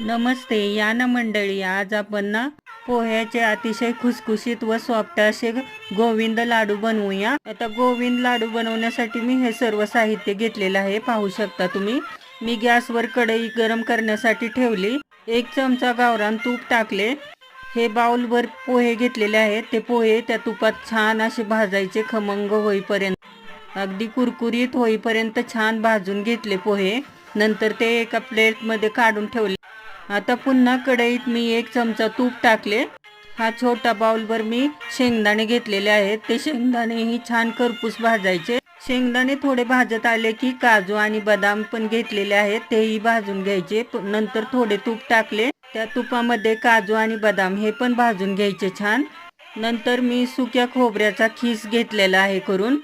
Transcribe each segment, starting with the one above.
नमस्ते. या ना मंडळी, आज आपण ना पोह्याचे अतिशय खुसखुशीत व सॉफ्ट असे गोविंद लाडू बनवूया. आता गोविंद लाडू बनवण्यासाठी मी हे सर्व साहित्य घेतलेलं आहे, पाहू शकता तुम्ही. मी गॅसवर कढई गरम करण्यासाठी ठेवली. 1 चमचा गावरान तूप टाकले. हे बाउलवर पोहे घेतलेले आहेत. ते पोहे त्या तुपात छान असे भाजायचे, खमंग होईपर्यंत, अगदी कुरकुरीत होईपर्यंत छान भाजून घेतले पोहे. नंतर ते एका प्लेटमध्ये काढून ठेवले. आता पुन्हा कढईत मी 1 चमचा तूप टाकले. हा छोटा बाउलवर मी शेंगदाणे घेतलेले आहेत. ते शेंगदाणेही छान खरपूस भाजायचे. शेंगदाणे थोडे भाजत आले की काजू आणि बदाम पण घेतलेले आहेत, तेही भाजून घ्यायचे. नंतर थोडे तूप टाकले. त्या तुपामध्ये काजू आणि बदाम हे पण भाजून घ्यायचे छान. नंतर मी सुक्या खोबऱ्याचा खीस घेतलेला आहे करून,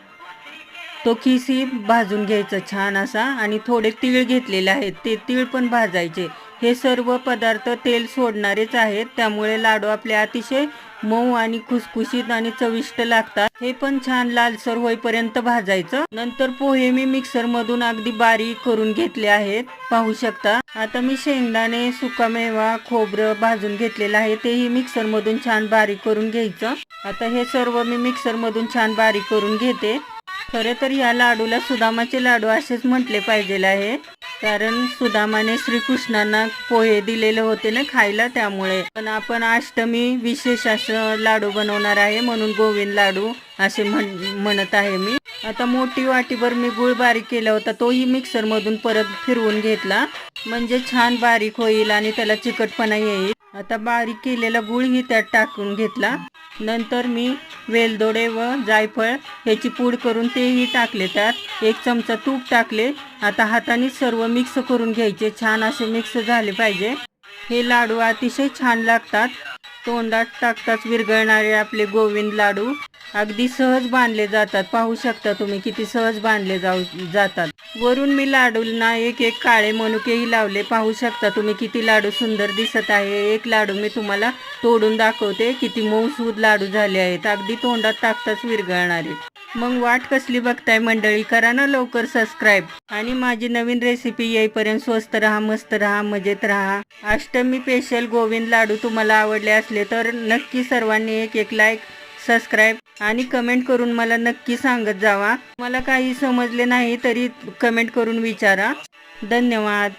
तो खीसही भाजून घ्यायचा छान असा. आणि थोडे तीळ घेतलेले आहेत, ते तीळ पण भाजायचे. हे सर्व पदार्थ तेल सोडणारेच आहेत, त्यामुळे लाडू आपले अतिशय मऊ आणि खुसखुशीत आणि चविष्ट लागतात. हे पण छान लालसर होईपर्यंत भाजायचं. नंतर पोहे मी मिक्सरमधून अगदी बारीक करून घेतले आहेत, पाहू शकता. आता मी शेंगदाणे, सुकामेवा, खोबरं भाजून घेतलेलं आहे, तेही मिक्सरमधून छान बारीक करून घ्यायचं. आता हे सर्व मी मिक्सरमधून छान बारीक करून घेते. खरे तर या लाडूला सुदामाचे लाडू असेच म्हटले पाहिजे आहे, कारण सुदामाने श्रीकृष्णांना पोहे दिलेले होते ना खायला, त्यामुळे. पण आपण अष्टमी विशेष असं लाडू बनवणार आहे, म्हणून गोविंद लाडू असे म्हणत आहे मी. आता मोठी वाटीभर मी गुळ बारीक केला होता, तोही मिक्सरमधून परत फिरवून घेतला, म्हणजे छान बारीक होईल आणि त्याला चिकटपणा येईल. आता बारीक केलेला गुळही त्यात टाकून घेतला. नंतर मी वेलदोडे व जायफळ ह्याची पूड करून तेही टाकले. त्यात 1 चमचा तूप टाकले. आता हाताने सर्व मिक्स करून घ्यायचे, छान असे मिक्स झाले पाहिजे. हे लाडू अतिशय छान लागतात. तोंडात टाकताच विरघळणारे आपले गोविंद लाडू अगदी सहज बांधले जातात. पाहू शकता तुम्ही किती सहज बांधले जातात. वरून मी लाडूंना एक काळे मनुकेही लावले. पाहू शकता तुम्ही किती लाडू सुंदर दिसत आहे. एक लाडू मी तुम्हाला तोडून दाखवते, किती मऊसूद लाडू झाले आहेत, अगदी तोंडात टाकताच विरघळणारे. मग वाट कसली बघताय मंडळी, करा ना लवकर सबस्क्राईब. आणि माझी नवीन रेसिपी येईपर्यंत स्वस्त राहा, मस्त राहा, मजेत राहा. अष्टमी स्पेशल गोविंद लाडू तुम्हाला आवडले असले तर नक्की सर्वांनी एक लाईक, सबस्क्राईब आणि कमेंट करून मला नक्की सांगत जावा. मला काही समजले नाही तरी कमेंट करून विचारा. धन्यवाद.